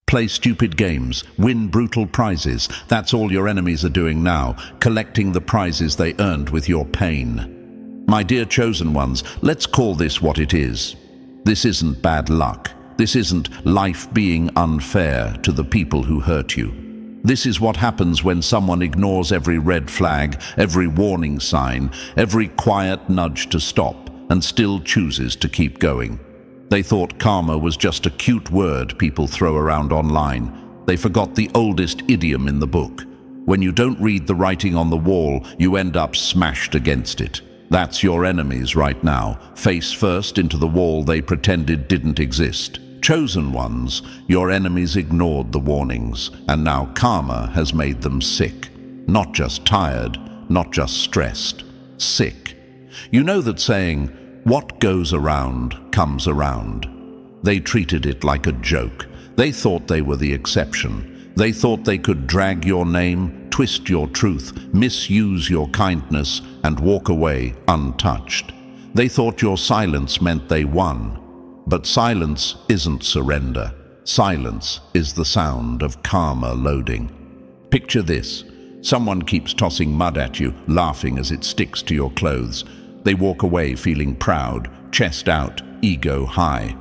Play stupid games, win brutal prizes. That's all your enemies are doing now, collecting the prizes they earned with your pain. My dear chosen ones, let's call this what it is. This isn't bad luck. This isn't life being unfair to the people who hurt you. This is what happens when someone ignores every red flag, every warning sign, every quiet nudge to stop, and still chooses to keep going. They thought karma was just a cute word people throw around online. They forgot the oldest idiom in the book. When you don't read the writing on the wall, you end up smashed against it. That's your enemies right now, face first into the wall they pretended didn't exist. Chosen ones, your enemies ignored the warnings, and now karma has made them sick. Not just tired, not just stressed, sick. You know that saying, "What goes around comes around." They treated it like a joke. They thought they were the exception. They thought they could drag your name, twist your truth, misuse your kindness, and walk away untouched. They thought your silence meant they won. But silence isn't surrender. Silence is the sound of karma loading. Picture this. Someone keeps tossing mud at you, laughing as it sticks to your clothes. They walk away feeling proud, chest out, ego high.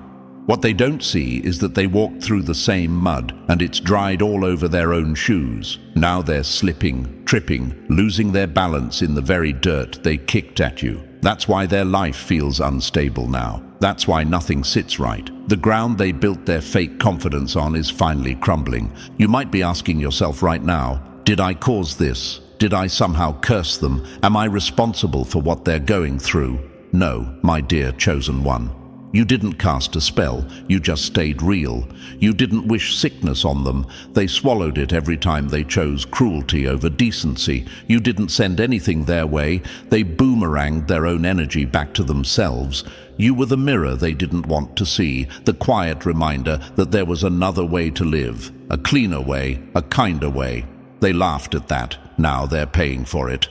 What they don't see is that they walked through the same mud and it's dried all over their own shoes. Now they're slipping, tripping, losing their balance in the very dirt they kicked at you. That's why their life feels unstable now. That's why nothing sits right. The ground they built their fake confidence on is finally crumbling. You might be asking yourself right now, did I cause this? Did I somehow curse them? Am I responsible for what they're going through? No, my dear chosen one. You didn't cast a spell, you just stayed real. You didn't wish sickness on them. They swallowed it every time they chose cruelty over decency. You didn't send anything their way. They boomeranged their own energy back to themselves. You were the mirror they didn't want to see, the quiet reminder that there was another way to live, a cleaner way, a kinder way. They laughed at that. Now they're paying for it.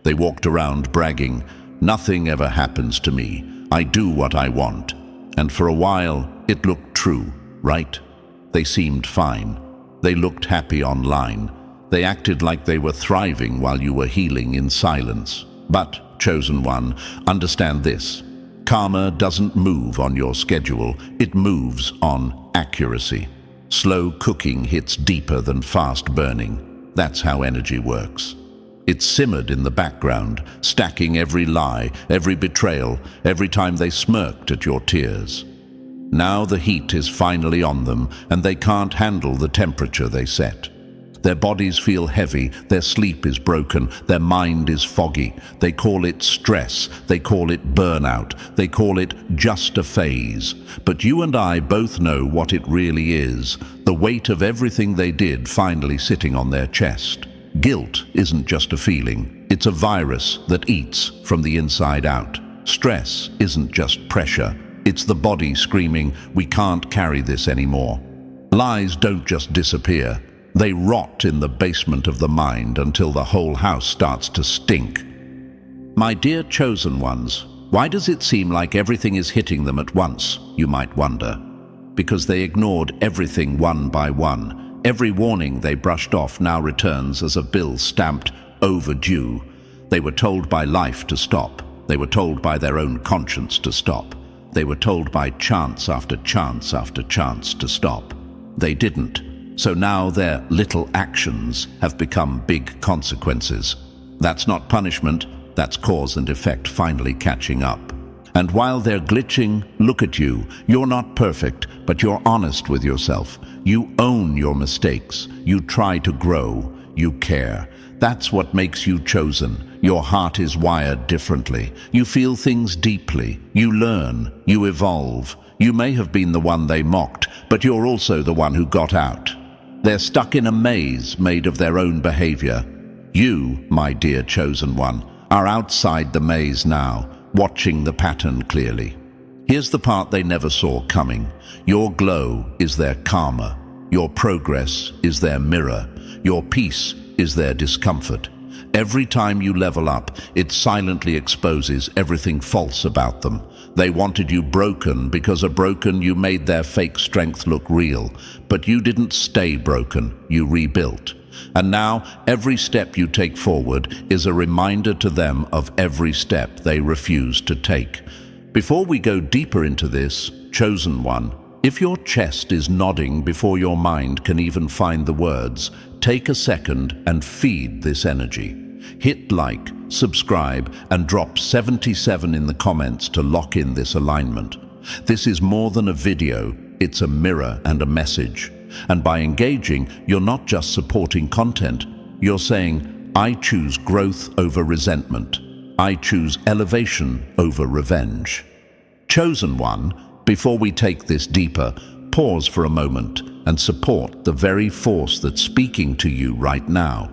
They walked around bragging, "Nothing ever happens to me. I do what I want." And for a while, it looked true, right? They seemed fine. They looked happy online. They acted like they were thriving while you were healing in silence. But, chosen one, understand this. Karma doesn't move on your schedule. It moves on accuracy. Slow cooking hits deeper than fast burning. That's how energy works. It simmered in the background, stacking every lie, every betrayal, every time they smirked at your tears. Now the heat is finally on them, and they can't handle the temperature they set. Their bodies feel heavy, their sleep is broken, their mind is foggy. They call it stress, they call it burnout, they call it just a phase. But you and I both know what it really is, the weight of everything they did finally sitting on their chest. Guilt isn't just a feeling, it's a virus that eats from the inside out. Stress isn't just pressure, it's the body screaming, "We can't carry this anymore." Lies don't just disappear. They rot in the basement of the mind until the whole house starts to stink. My dear chosen ones, why does it seem like everything is hitting them at once, you might wonder? Because they ignored everything one by one. Every warning they brushed off now returns as a bill stamped overdue. They were told by life to stop. They were told by their own conscience to stop. They were told by chance after chance after chance to stop. They didn't. So now their little actions have become big consequences. That's not punishment, that's cause and effect finally catching up. And while they're glitching, look at you. You're not perfect, but you're honest with yourself. You own your mistakes. You try to grow. You care. That's what makes you chosen. Your heart is wired differently. You feel things deeply. You learn. You evolve. You may have been the one they mocked, but you're also the one who got out. They're stuck in a maze made of their own behavior. You, my dear chosen one, are outside the maze now, watching the pattern clearly. Here's the part they never saw coming. Your glow is their karma. Your progress is their mirror. Your peace is their discomfort. Every time you level up, it silently exposes everything false about them. They wanted you broken because broken you made their fake strength look real. But you didn't stay broken, you rebuilt. And now, every step you take forward is a reminder to them of every step they refused to take. Before we go deeper into this, Chosen One, if your chest is nodding before your mind can even find the words, take a second and feed this energy. Hit like, subscribe, and drop 77 in the comments to lock in this alignment. This is more than a video, it's a mirror and a message. And by engaging, you're not just supporting content, you're saying, I choose growth over resentment. I choose elevation over revenge. Chosen One, before we take this deeper, pause for a moment and support the very force that's speaking to you right now.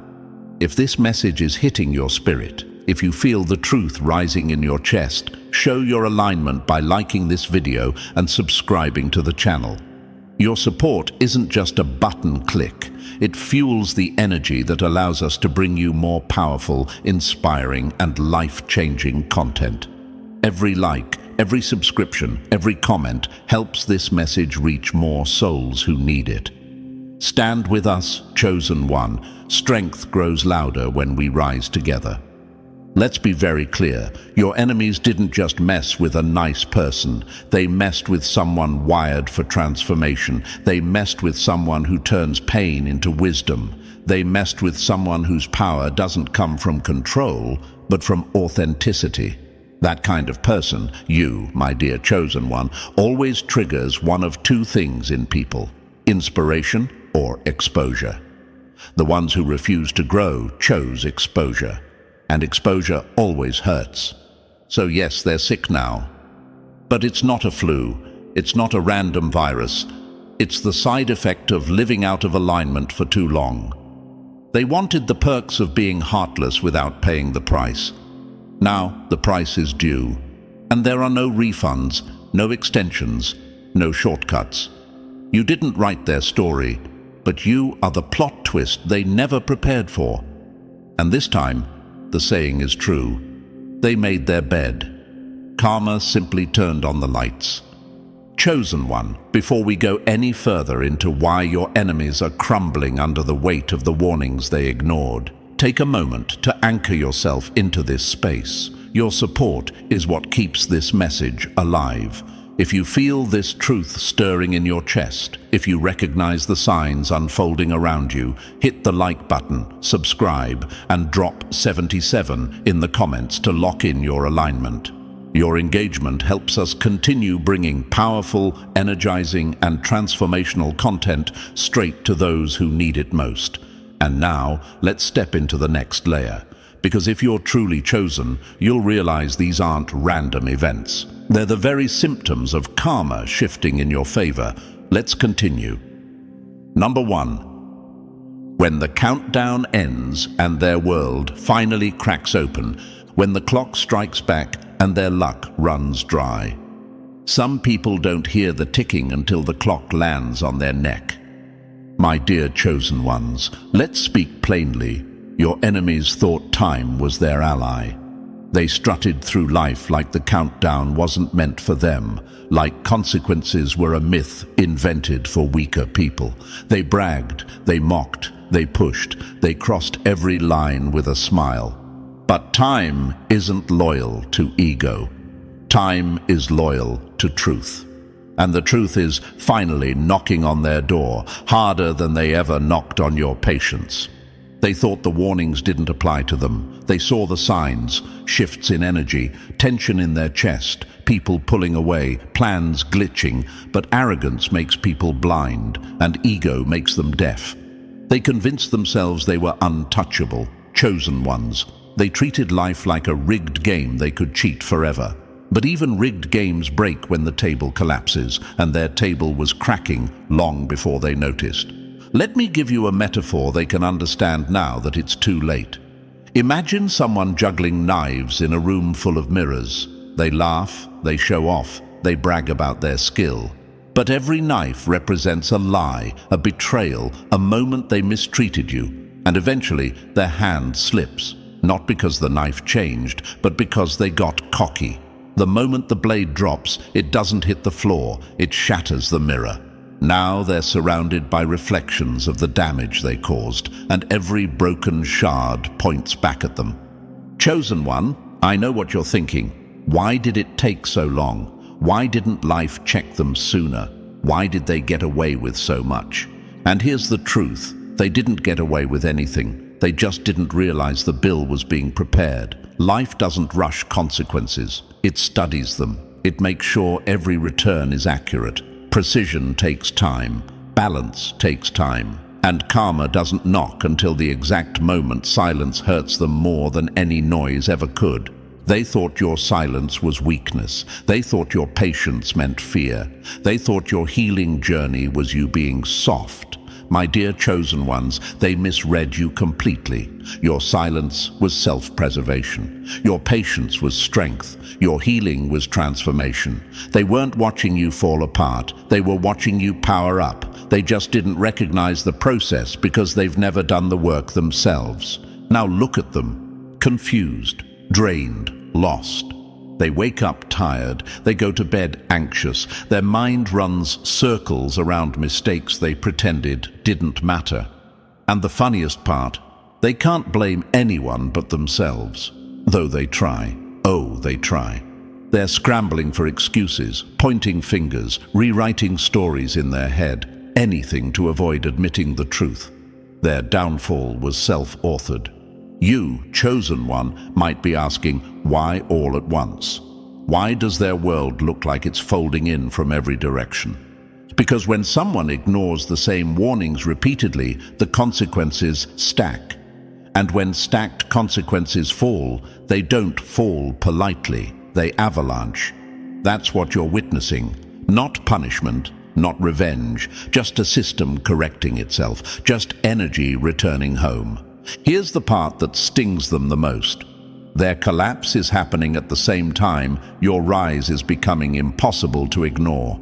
If this message is hitting your spirit, if you feel the truth rising in your chest, show your alignment by liking this video and subscribing to the channel. Your support isn't just a button click. It fuels the energy that allows us to bring you more powerful, inspiring, and life-changing content. Every like, every subscription, every comment helps this message reach more souls who need it. Stand with us, Chosen One. Strength grows louder when we rise together. Let's be very clear. Your enemies didn't just mess with a nice person. They messed with someone wired for transformation. They messed with someone who turns pain into wisdom. They messed with someone whose power doesn't come from control, but from authenticity. That kind of person, you, my dear Chosen One, always triggers one of two things in people: inspiration or exposure. The ones who refuse to grow chose exposure. And exposure always hurts. So yes, they're sick now. But it's not a flu. It's not a random virus. It's the side effect of living out of alignment for too long. They wanted the perks of being heartless without paying the price. Now the price is due. And there are no refunds, no extensions, no shortcuts. You didn't write their story, but you are the plot twist they never prepared for. And this time, the saying is true. They made their bed. Karma simply turned on the lights. Chosen One, before we go any further into why your enemies are crumbling under the weight of the warnings they ignored, take a moment to anchor yourself into this space. Your support is what keeps this message alive. If you feel this truth stirring in your chest, if you recognize the signs unfolding around you, hit the like button, subscribe, and drop 77 in the comments to lock in your alignment. Your engagement helps us continue bringing powerful, energizing, and transformational content straight to those who need it most. And now, let's step into the next layer. Because if you're truly chosen, you'll realize these aren't random events. They're the very symptoms of karma shifting in your favor. Let's continue. Number 1. When the countdown ends and their world finally cracks open, when the clock strikes back and their luck runs dry. Some people don't hear the ticking until the clock lands on their neck. My dear Chosen Ones, let's speak plainly. Your enemies thought time was their ally. They strutted through life like the countdown wasn't meant for them, like consequences were a myth invented for weaker people. They bragged, they mocked, they pushed, they crossed every line with a smile. But time isn't loyal to ego. Time is loyal to truth. And the truth is finally knocking on their door, harder than they ever knocked on your patience. They thought the warnings didn't apply to them. They saw the signs, shifts in energy, tension in their chest, people pulling away, plans glitching, but arrogance makes people blind, and ego makes them deaf. They convinced themselves they were untouchable, chosen ones. They treated life like a rigged game they could cheat forever. But even rigged games break when the table collapses, and their table was cracking long before they noticed. Let me give you a metaphor they can understand now that it's too late. Imagine someone juggling knives in a room full of mirrors. They laugh, they show off, they brag about their skill. But every knife represents a lie, a betrayal, a moment they mistreated you. And eventually their hand slips, not because the knife changed, but because they got cocky. The moment the blade drops, it doesn't hit the floor, it shatters the mirror. Now they're surrounded by reflections of the damage they caused, and every broken shard points back at them. Chosen One, I know what you're thinking. Why did it take so long? Why didn't life check them sooner? Why did they get away with so much? And here's the truth. They didn't get away with anything. They just didn't realize the bill was being prepared. Life doesn't rush consequences. It studies them. It makes sure every return is accurate. Precision takes time. Balance takes time. And karma doesn't knock until the exact moment silence hurts them more than any noise ever could. They thought your silence was weakness. They thought your patience meant fear. They thought your healing journey was you being soft. My dear chosen ones, they misread you completely. Your silence was self-preservation. Your patience was strength. Your healing was transformation. They weren't watching you fall apart. They were watching you power up. They just didn't recognize the process because they've never done the work themselves. Now look at them, confused, drained, lost. They wake up tired, they go to bed anxious, their mind runs circles around mistakes they pretended didn't matter. And the funniest part, they can't blame anyone but themselves, though they try. Oh, they try. They're scrambling for excuses, pointing fingers, rewriting stories in their head, anything to avoid admitting the truth. Their downfall was self-authored. You, chosen one, might be asking, why all at once? Why does their world look like it's folding in from every direction? Because when someone ignores the same warnings repeatedly, the consequences stack. And when stacked consequences fall, they don't fall politely, they avalanche. That's what you're witnessing. Not punishment, not revenge, just a system correcting itself, just energy returning home. Here's the part that stings them the most. Their collapse is happening at the same time your rise is becoming impossible to ignore.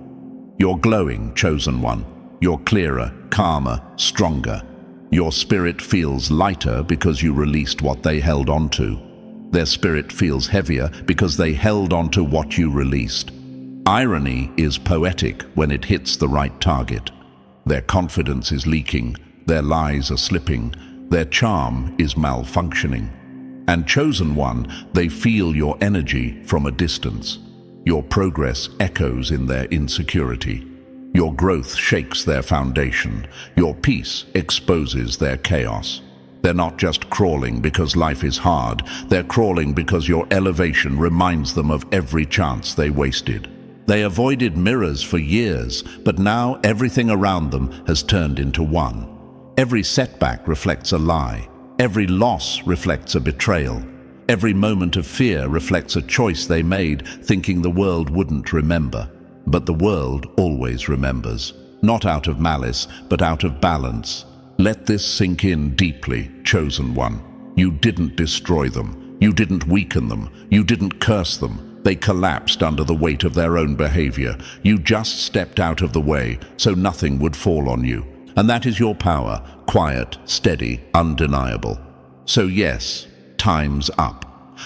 You're glowing, chosen one. You're clearer, calmer, stronger. Your spirit feels lighter because you released what they held onto. Their spirit feels heavier because they held onto what you released. Irony is poetic when it hits the right target. Their confidence is leaking. Their lies are slipping. Their charm is malfunctioning. And chosen one, they feel your energy from a distance. Your progress echoes in their insecurity. Your growth shakes their foundation. Your peace exposes their chaos. They're not just crawling because life is hard. They're crawling because your elevation reminds them of every chance they wasted. They avoided mirrors for years, but now everything around them has turned into one. Every setback reflects a lie. Every loss reflects a betrayal. Every moment of fear reflects a choice they made, thinking the world wouldn't remember. But the world always remembers. Not out of malice, but out of balance. Let this sink in deeply, chosen one. You didn't destroy them. You didn't weaken them. You didn't curse them. They collapsed under the weight of their own behavior. You just stepped out of the way so nothing would fall on you. And that is your power, quiet, steady, undeniable. So yes, time's up.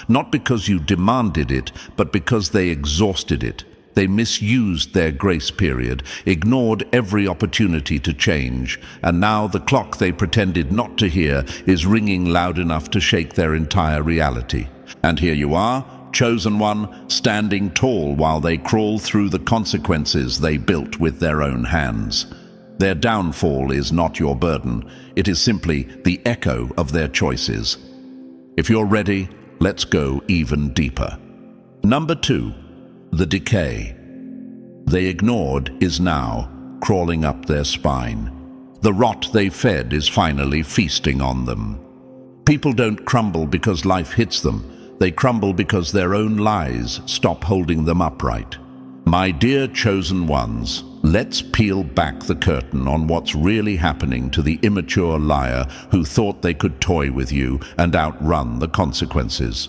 Not because you demanded it, but because they exhausted it. They misused their grace period, ignored every opportunity to change, and now the clock they pretended not to hear is ringing loud enough to shake their entire reality. And here you are, chosen one, standing tall while they crawl through the consequences they built with their own hands. Their downfall is not your burden. It is simply the echo of their choices. If you're ready, let's go even deeper. Number 2, the decay. They ignored is now crawling up their spine. The rot they fed is finally feasting on them. People don't crumble because life hits them. They crumble because their own lies stop holding them upright. My dear chosen ones, let's peel back the curtain on what's really happening to the immature liar who thought they could toy with you and outrun the consequences.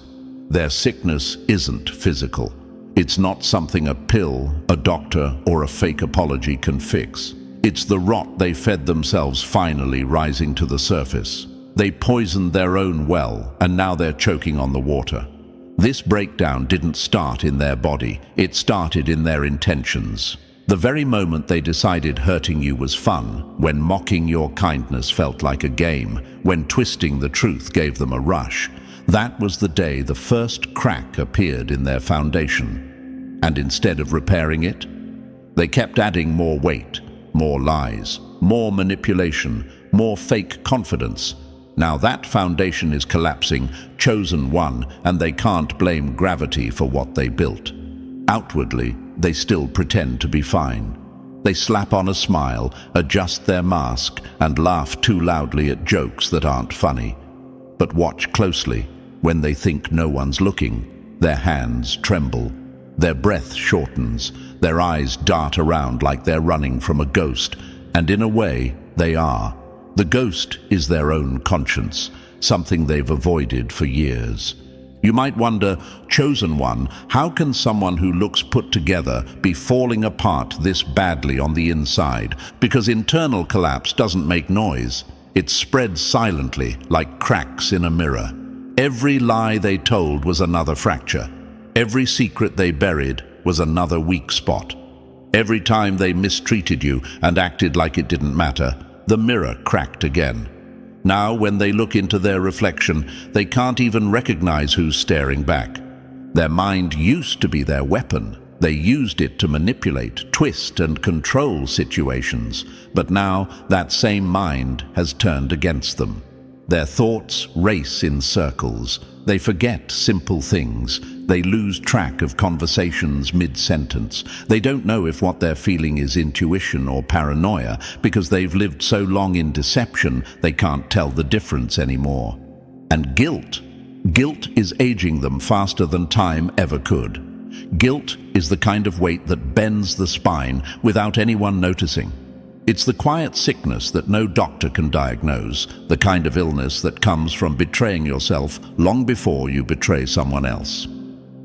Their sickness isn't physical. It's not something a pill, a doctor, or a fake apology can fix. It's the rot they fed themselves finally rising to the surface. They poisoned their own well, and now they're choking on the water. This breakdown didn't start in their body, it started in their intentions. The very moment they decided hurting you was fun, when mocking your kindness felt like a game, when twisting the truth gave them a rush, that was the day the first crack appeared in their foundation. And instead of repairing it, they kept adding more weight, more lies, more manipulation, more fake confidence. Now that foundation is collapsing, chosen one, and they can't blame gravity for what they built. Outwardly, they still pretend to be fine. They slap on a smile, adjust their mask, and laugh too loudly at jokes that aren't funny. But watch closely. When they think no one's looking, their hands tremble, their breath shortens, their eyes dart around like they're running from a ghost, and in a way, they are. The ghost is their own conscience, something they've avoided for years. You might wonder, chosen one, how can someone who looks put together be falling apart this badly on the inside? Because internal collapse doesn't make noise. It spreads silently, like cracks in a mirror. Every lie they told was another fracture. Every secret they buried was another weak spot. Every time they mistreated you and acted like it didn't matter, the mirror cracked again. Now, when they look into their reflection, they can't even recognize who's staring back. Their mind used to be their weapon. They used it to manipulate, twist, and control situations. But now, that same mind has turned against them. Their thoughts race in circles. They forget simple things. They lose track of conversations mid-sentence. They don't know if what they're feeling is intuition or paranoia because they've lived so long in deception they can't tell the difference anymore. And guilt. Guilt is aging them faster than time ever could. Guilt is the kind of weight that bends the spine without anyone noticing. It's the quiet sickness that no doctor can diagnose, the kind of illness that comes from betraying yourself long before you betray someone else.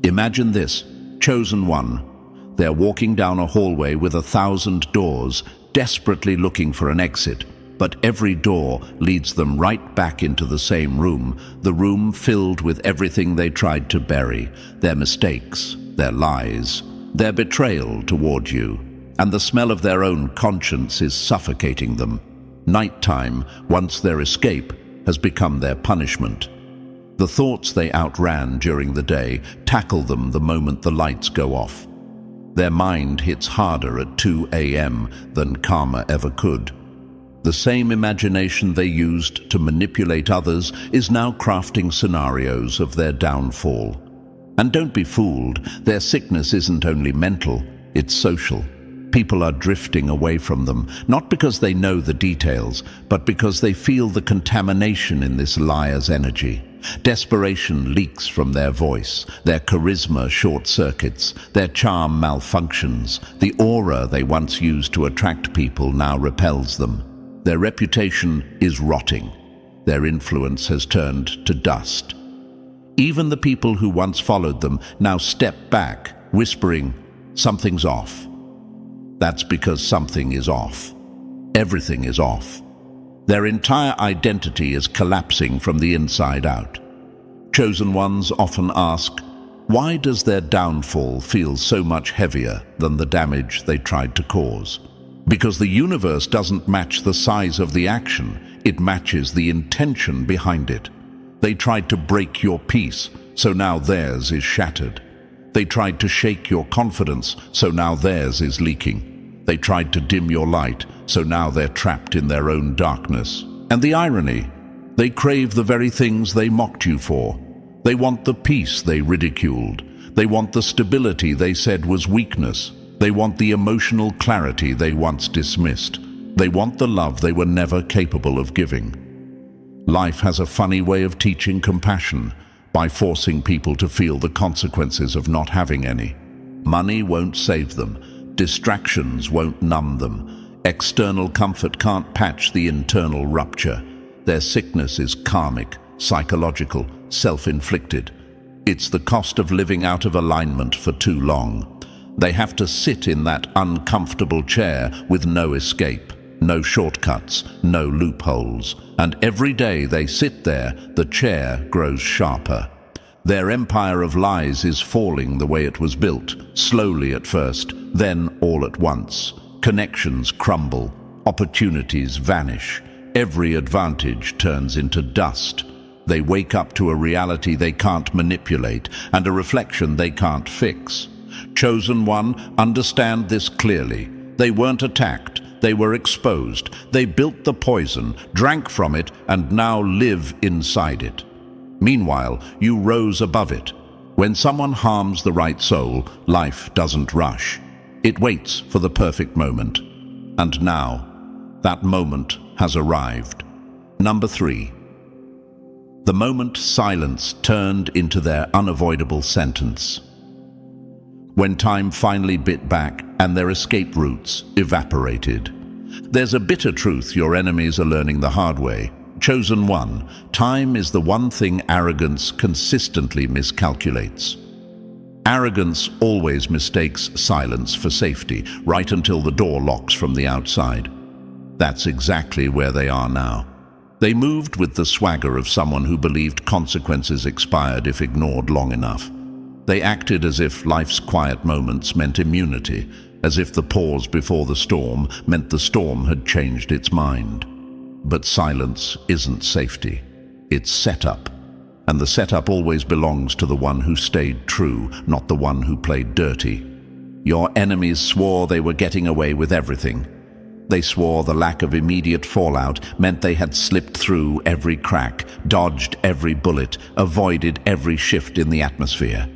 Imagine this, chosen one. They're walking down a hallway with 1,000 doors, desperately looking for an exit, but every door leads them right back into the same room, the room filled with everything they tried to bury, their mistakes, their lies, their betrayal toward you. And the smell of their own conscience is suffocating them. Nighttime, once their escape, has become their punishment. The thoughts they outran during the day tackle them the moment the lights go off. Their mind hits harder at 2 a.m. than karma ever could. The same imagination they used to manipulate others is now crafting scenarios of their downfall. And don't be fooled, their sickness isn't only mental, it's social. People are drifting away from them, not because they know the details, but because they feel the contamination in this liar's energy. Desperation leaks from their voice, their charisma short-circuits, their charm malfunctions. The aura they once used to attract people now repels them. Their reputation is rotting. Their influence has turned to dust. Even the people who once followed them now step back, whispering, "Something's off." That's because something is off. Everything is off. Their entire identity is collapsing from the inside out. Chosen ones often ask, why does their downfall feel so much heavier than the damage they tried to cause? Because the universe doesn't match the size of the action, it matches the intention behind it. They tried to break your peace, so now theirs is shattered. They tried to shake your confidence, so now theirs is leaking. They tried to dim your light, so now they're trapped in their own darkness. And the irony, they crave the very things they mocked you for. They want the peace they ridiculed. They want the stability they said was weakness. They want the emotional clarity they once dismissed. They want the love they were never capable of giving. Life has a funny way of teaching compassion by forcing people to feel the consequences of not having any. Money won't save them. Distractions won't numb them. External comfort can't patch the internal rupture. Their sickness is karmic, psychological, self-inflicted. It's the cost of living out of alignment for too long. They have to sit in that uncomfortable chair with no escape. no shortcuts, no loopholes. And every day they sit there, the chair grows sharper. Their empire of lies is falling the way it was built, slowly at first, then all at once. Connections crumble, opportunities vanish. Every advantage turns into dust. They wake up to a reality they can't manipulate and a reflection they can't fix. Chosen One, understand this clearly. They weren't attacked, they were exposed. They built the poison, drank from it, and now live inside it. Meanwhile, you rose above it. When someone harms the right soul, life doesn't rush. It waits for the perfect moment. And now, that moment has arrived. Number 3. The moment silence turned into their unavoidable sentence. When time finally bit back and their escape routes evaporated. There's a bitter truth your enemies are learning the hard way. Chosen One, time is the one thing arrogance consistently miscalculates. Arrogance always mistakes silence for safety, right until the door locks from the outside. That's exactly where they are now. They moved with the swagger of someone who believed consequences expired if ignored long enough. They acted as if life's quiet moments meant immunity, as if the pause before the storm meant the storm had changed its mind. But silence isn't safety. It's setup. And the setup always belongs to the one who stayed true, not the one who played dirty. Your enemies swore they were getting away with everything. They swore the lack of immediate fallout meant they had slipped through every crack, dodged every bullet, avoided every shift in the atmosphere.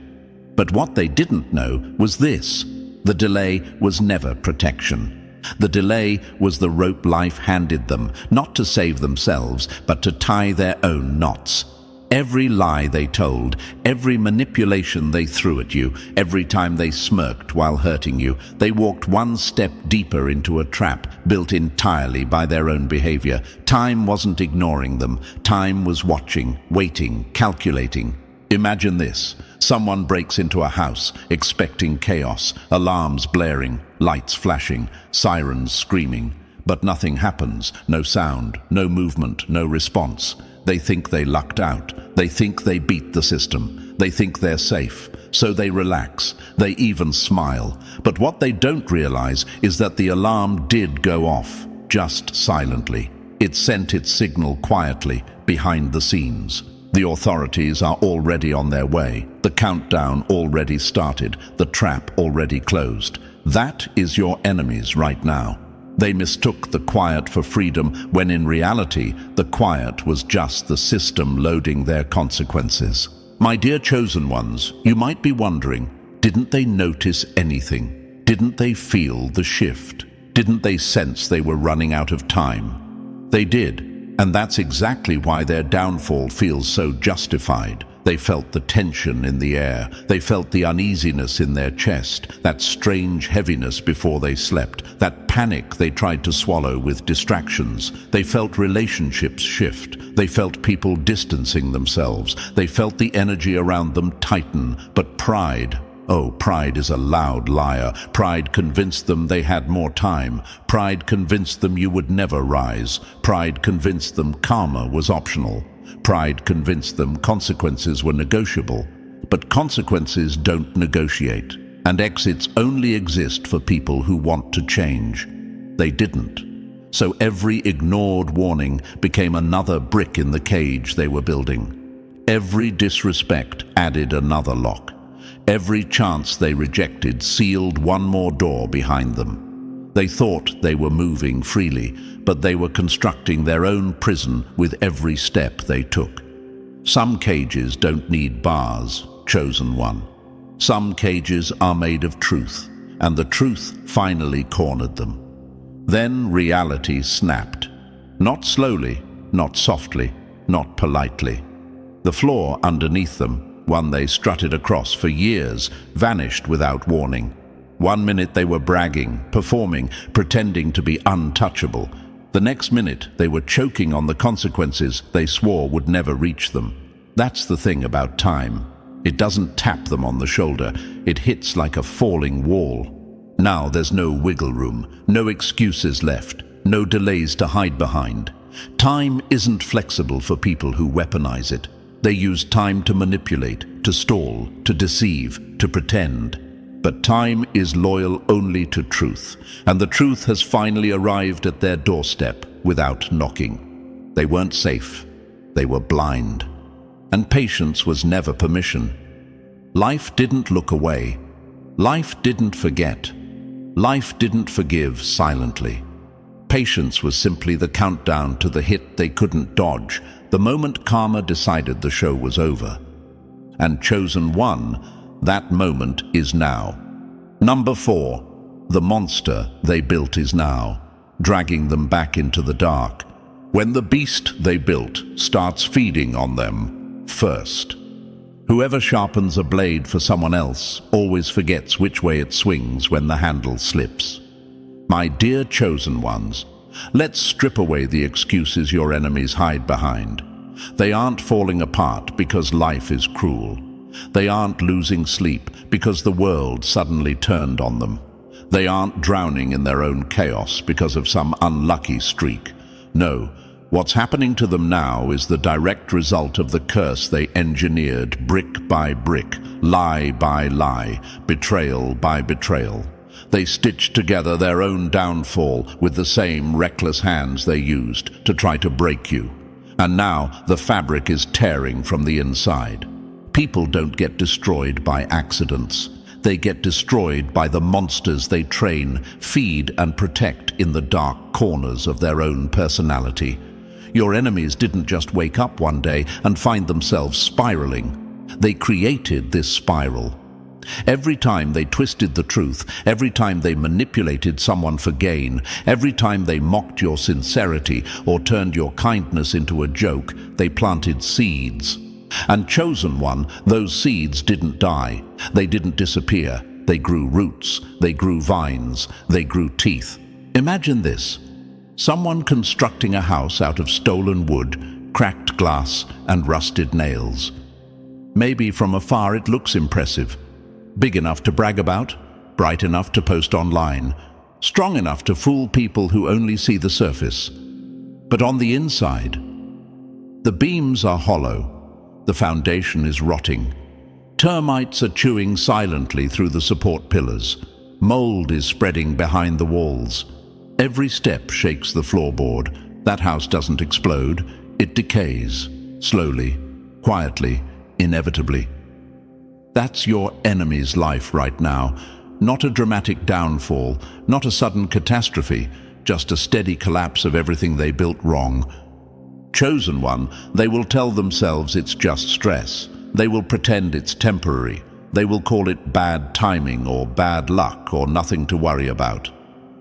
But what they didn't know was this: the delay was never protection. The delay was the rope life handed them, not to save themselves, but to tie their own knots. Every lie they told, every manipulation they threw at you, every time they smirked while hurting you, they walked one step deeper into a trap built entirely by their own behavior. Time wasn't ignoring them. Time was watching, waiting, calculating. Imagine this. Someone breaks into a house, expecting chaos, alarms blaring, lights flashing, sirens screaming. But nothing happens, no sound, no movement, no response. They think they lucked out. They think they beat the system. They think they're safe. So they relax. They even smile. But what they don't realize is that the alarm did go off, just silently. It sent its signal quietly, behind the scenes. The authorities are already on their way. The countdown already started. The trap already closed. That is your enemies right now. They mistook the quiet for freedom, when in reality, the quiet was just the system loading their consequences. My dear chosen ones, you might be wondering, didn't they notice anything? Didn't they feel the shift? Didn't they sense they were running out of time? They did. And that's exactly why their downfall feels so justified. They felt the tension in the air. They felt the uneasiness in their chest, that strange heaviness before they slept, that panic they tried to swallow with distractions. They felt relationships shift. They felt people distancing themselves. They felt the energy around them tighten. But pride, oh, pride is a loud liar. Pride convinced them they had more time. Pride convinced them you would never rise. Pride convinced them karma was optional. Pride convinced them consequences were negotiable. But consequences don't negotiate, and exits only exist for people who want to change. They didn't. So every ignored warning became another brick in the cage they were building. Every disrespect added another lock. Every chance they rejected sealed one more door behind them. They thought they were moving freely, but they were constructing their own prison with every step they took. Some cages don't need bars, chosen one. Some cages are made of truth, and the truth finally cornered them. Then reality snapped. Not slowly, not softly, not politely. The floor underneath them, one they strutted across for years, vanished without warning. 1 minute they were bragging, performing, pretending to be untouchable. The next minute they were choking on the consequences they swore would never reach them. That's the thing about time. It doesn't tap them on the shoulder. It hits like a falling wall. Now there's no wiggle room, no excuses left. no delays to hide behind. Time isn't flexible for people who weaponize it. They use time to manipulate, to stall, to deceive, to pretend. But time is loyal only to truth, and the truth has finally arrived at their doorstep without knocking. They weren't safe. They were blind. And patience was never permission. Life didn't look away. Life didn't forget. Life didn't forgive silently. Patience was simply the countdown to the hit they couldn't dodge, the moment karma decided the show was over. And Chosen One, that moment is now. Number 4. The monster they built is now, dragging them back into the dark. When the beast they built starts feeding on them first. Whoever sharpens a blade for someone else always forgets which way it swings when the handle slips. My dear Chosen Ones, let's strip away the excuses your enemies hide behind. They aren't falling apart because life is cruel. They aren't losing sleep because the world suddenly turned on them. They aren't drowning in their own chaos because of some unlucky streak. No, what's happening to them now is the direct result of the curse they engineered brick by brick, lie by lie, betrayal by betrayal. They stitched together their own downfall with the same reckless hands they used to try to break you. And now the fabric is tearing from the inside. People don't get destroyed by accidents. They get destroyed by the monsters they train, feed, and protect in the dark corners of their own personality. Your enemies didn't just wake up one day and find themselves spiraling. They created this spiral. Every time they twisted the truth, every time they manipulated someone for gain, every time they mocked your sincerity or turned your kindness into a joke, they planted seeds. And Chosen One, those seeds didn't die. They didn't disappear. They grew roots. They grew vines. They grew teeth. Imagine this. Someone constructing a house out of stolen wood, cracked glass, and rusted nails. Maybe from afar it looks impressive. Big enough to brag about, bright enough to post online, strong enough to fool people who only see the surface. But on the inside, the beams are hollow. The foundation is rotting. Termites are chewing silently through the support pillars. Mold is spreading behind the walls. Every step shakes the floorboard. That house doesn't explode. It decays, slowly, quietly, inevitably. That's your enemy's life right now. Not a dramatic downfall, not a sudden catastrophe, just a steady collapse of everything they built wrong. Chosen One, they will tell themselves it's just stress. They will pretend it's temporary. They will call it bad timing or bad luck or nothing to worry about.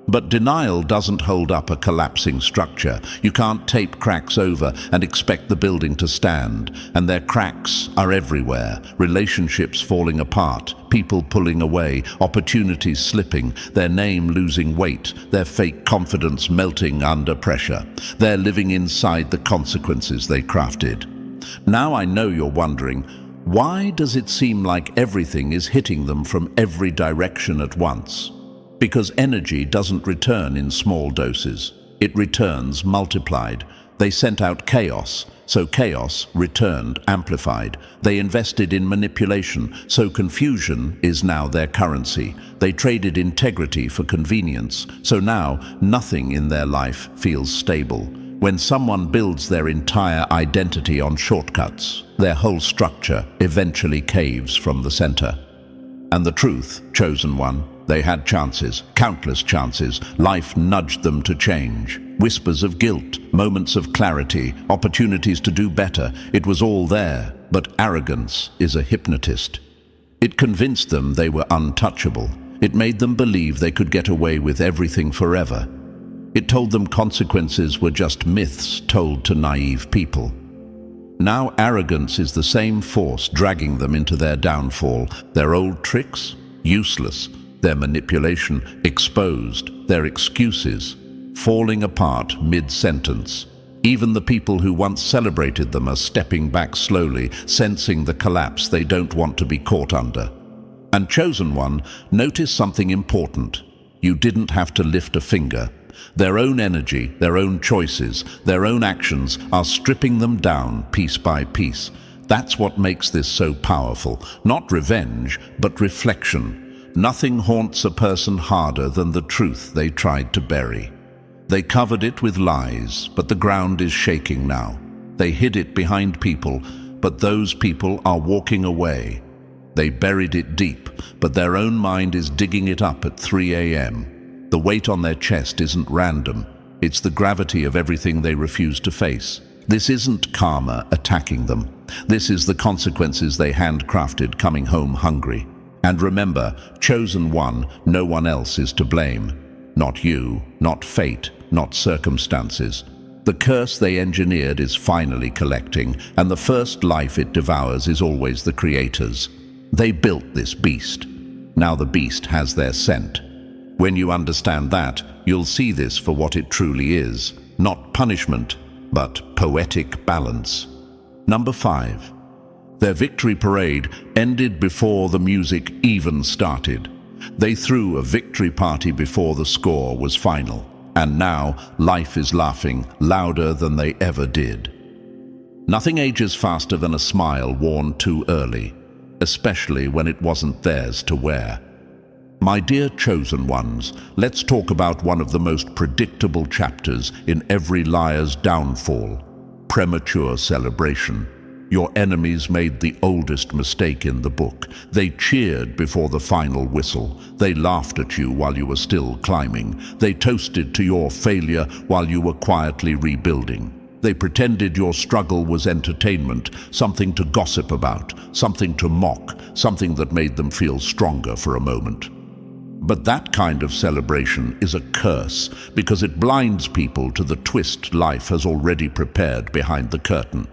But denial doesn't hold up a collapsing structure. You can't tape cracks over and expect the building to stand. And their cracks are everywhere. Relationships falling apart, people pulling away, opportunities slipping, their name losing weight, their fake confidence melting under pressure. They're living inside the consequences they crafted. Now I know you're wondering, why does it seem like everything is hitting them from every direction at once? Because energy doesn't return in small doses. It returns multiplied. They sent out chaos, so chaos returned amplified. They invested in manipulation, so confusion is now their currency. They traded integrity for convenience, so now nothing in their life feels stable. When someone builds their entire identity on shortcuts, their whole structure eventually caves from the center. And the truth, Chosen One, they had chances, countless chances. Life nudged them to change. Whispers of guilt, moments of clarity, opportunities to do better. It was all there, but arrogance is a hypnotist. It convinced them they were untouchable. It made them believe they could get away with everything forever. It told them consequences were just myths told to naive people. Now arrogance is the same force dragging them into their downfall. Their old tricks, useless. Their manipulation exposed, their excuses falling apart mid-sentence. Even the people who once celebrated them are stepping back slowly, sensing the collapse they don't want to be caught under. And Chosen One, notice something important. You didn't have to lift a finger. Their own energy, their own choices, their own actions are stripping them down piece by piece. That's what makes this so powerful. Not revenge, but reflection. Nothing haunts a person harder than the truth they tried to bury. They covered it with lies, but the ground is shaking now. They hid it behind people, but those people are walking away. They buried it deep, but their own mind is digging it up at 3 a.m. The weight on their chest isn't random. It's the gravity of everything they refuse to face. This isn't karma attacking them. This is the consequences they handcrafted coming home hungry. And remember, chosen one, no one else is to blame. Not you, not fate, not circumstances. The curse they engineered is finally collecting, and the first life it devours is always the creator's. They built this beast. Now the beast has their scent. When you understand that, you'll see this for what it truly is. Not punishment, but poetic balance. Number 5. Their victory parade ended before the music even started. They threw a victory party before the score was final. And now life is laughing louder than they ever did. Nothing ages faster than a smile worn too early, especially when it wasn't theirs to wear. My dear chosen ones, let's talk about one of the most predictable chapters in every liar's downfall: premature celebration. Your enemies made the oldest mistake in the book. They cheered before the final whistle. They laughed at you while you were still climbing. They toasted to your failure while you were quietly rebuilding. They pretended your struggle was entertainment, something to gossip about, something to mock, something that made them feel stronger for a moment. But that kind of celebration is a curse because it blinds people to the twist life has already prepared behind the curtain.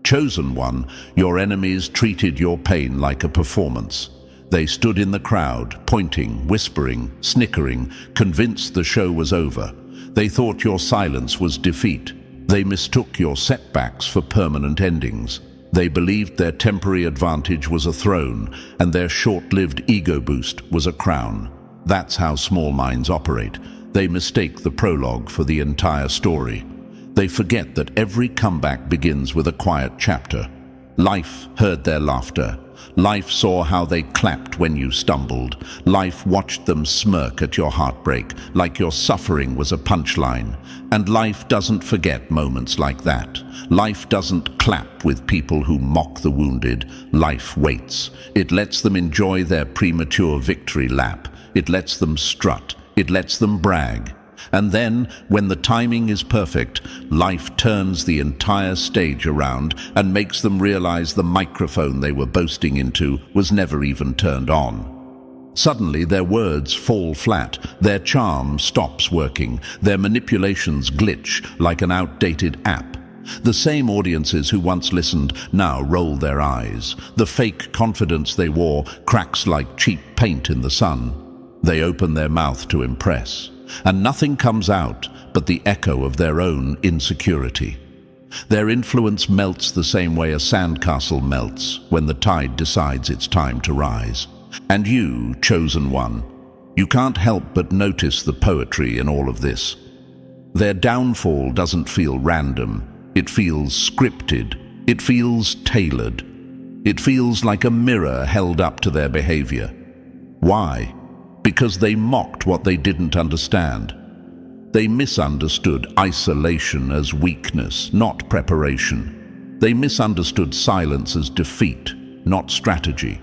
Chosen one, your enemies treated your pain like a performance. They stood in the crowd, pointing, whispering, snickering, convinced the show was over. They thought your silence was defeat. They mistook your setbacks for permanent endings. They believed their temporary advantage was a throne, and their short-lived ego boost was a crown. That's how small minds operate. They mistake the prologue for the entire story. They forget that every comeback begins with a quiet chapter. Life heard their laughter. Life saw how they clapped when you stumbled. Life watched them smirk at your heartbreak, like your suffering was a punchline. And life doesn't forget moments like that. Life doesn't clap with people who mock the wounded. Life waits. It lets them enjoy their premature victory lap. It lets them strut. It lets them brag. And then, when the timing is perfect, life turns the entire stage around and makes them realize the microphone they were boasting into was never even turned on. Suddenly, their words fall flat, their charm stops working, their manipulations glitch like an outdated app. The same audiences who once listened now roll their eyes. The fake confidence they wore cracks like cheap paint in the sun. They open their mouth to impress. And nothing comes out but the echo of their own insecurity. Their influence melts the same way a sandcastle melts when the tide decides it's time to rise. And you, chosen one, you can't help but notice the poetry in all of this. Their downfall doesn't feel random. It feels scripted. It feels tailored. It feels like a mirror held up to their behavior. Why? Because they mocked what they didn't understand. They misunderstood isolation as weakness, not preparation. They misunderstood silence as defeat, not strategy.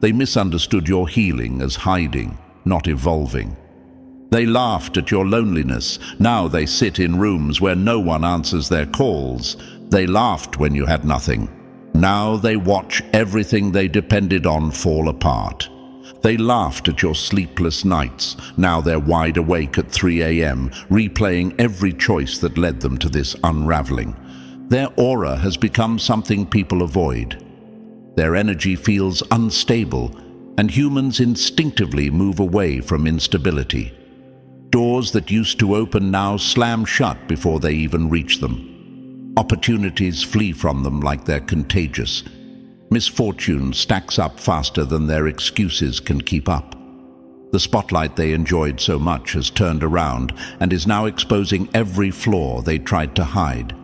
They misunderstood your healing as hiding, not evolving. They laughed at your loneliness. Now they sit in rooms where no one answers their calls. They laughed when you had nothing. Now they watch everything they depended on fall apart. They laughed at your sleepless nights. Now they're wide awake at 3 a.m., replaying every choice that led them to this unraveling. Their aura has become something people avoid. Their energy feels unstable, and humans instinctively move away from instability. Doors that used to open now slam shut before they even reach them. Opportunities flee from them like they're contagious. Misfortune stacks up faster than their excuses can keep up. The spotlight they enjoyed so much has turned around and is now exposing every flaw they tried to hide.